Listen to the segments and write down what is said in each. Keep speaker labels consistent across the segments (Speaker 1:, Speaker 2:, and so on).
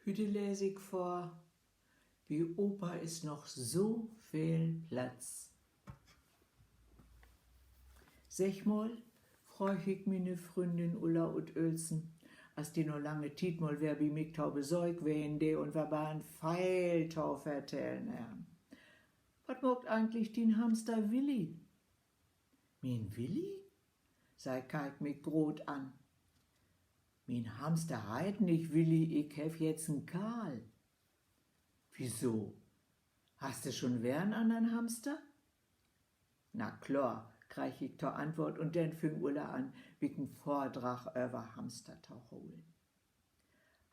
Speaker 1: Heute lese ich vor, Bie Opa ist noch so viel Platz. Sech mal, freu ich meine Freundin Ulla und Uelsen, als die noch lange Tiet mal wer bi mich tau besäug wende und wir bahn feil tau vertellen herrn. Was mogt eigentlich din Hamster Willi? Min Willi? Sei kalk mich grot an. Min Hamster heit nicht Willi, ich hef jetzt n Karl. Wieso? Hast du schon wern anderen Hamster? Na klar, krieg ich zur Antwort und dann fing Ulla an, wie n Vortrag über Hamster tau holen.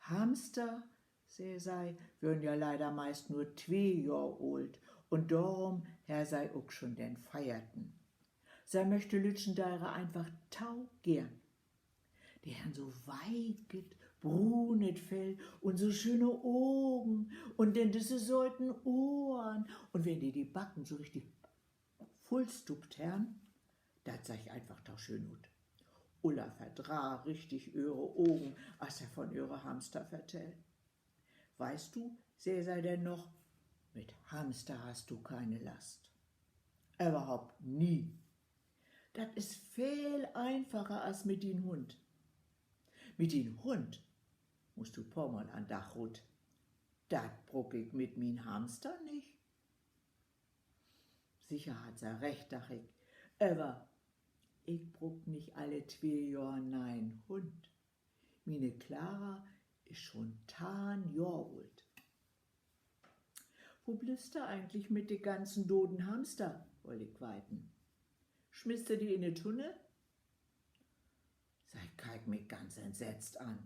Speaker 1: Hamster, sei, würden ja leider meist nur 2 Jahr alt und darum her sei auch schon den feierten. Sei möchte Lütschendeire einfach tau gern. Die haben so weiget, brunet Fell und so schöne Augen und denn diese sollten Ohren. Und wenn die Backen so richtig vollstupt herren, dat sag ich einfach tau schön ut. Ulla verdra richtig ihre Augen, als er von ihre Hamster vertellt. Weißt du, sei denn noch, mit Hamster hast du keine Last. Überhaupt nie. Dat ist viel einfacher als mit den Hund. Mit den Hund musst du pommerl an Dach rut. Dat bruck ich mit min Hamster nicht. Sicher hat er recht, dach ich. Aber ich bruck nicht alle 2 Jahr nein Hund. Mine Clara ist schon 10 Jahr alt. Wo blist du eigentlich mit de ganzen doden Hamster, woll ich weiten. Schmisst du die in ne Tunne? Sei kalk mich ganz entsetzt an.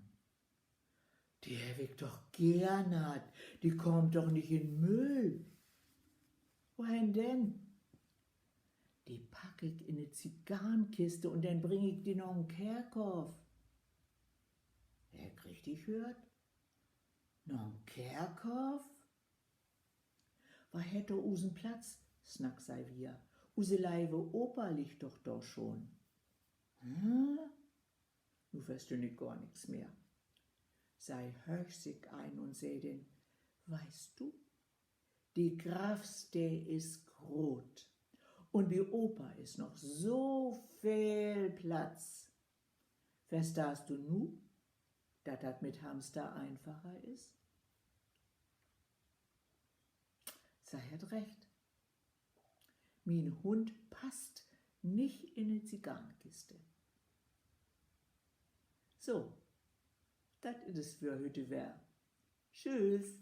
Speaker 1: Die hab ich doch gern hat, die kommt doch nicht in Müll. Wohin denn? Die pack ich in ne Zigarrenkiste und dann bring ich die noch in Kerkhof. Wer richtig hört? Noch in Kerkhof? War hätt doch usen Platz, snack sei wir. Use Leibe Opa liegt doch da schon. Hm? Nu wirst du nicht gar nix mehr. Sei höchsig ein und seh den, weißt du, die Grafs, der is grot. Und Bie Opa ist noch so viel Platz. Verstehst du nu, dat dat mit Hamster einfacher ist? Sei hat recht. Min Hund passt nicht in ne Zigarrenkiste. So, dat is es für heute wär. Tschüss.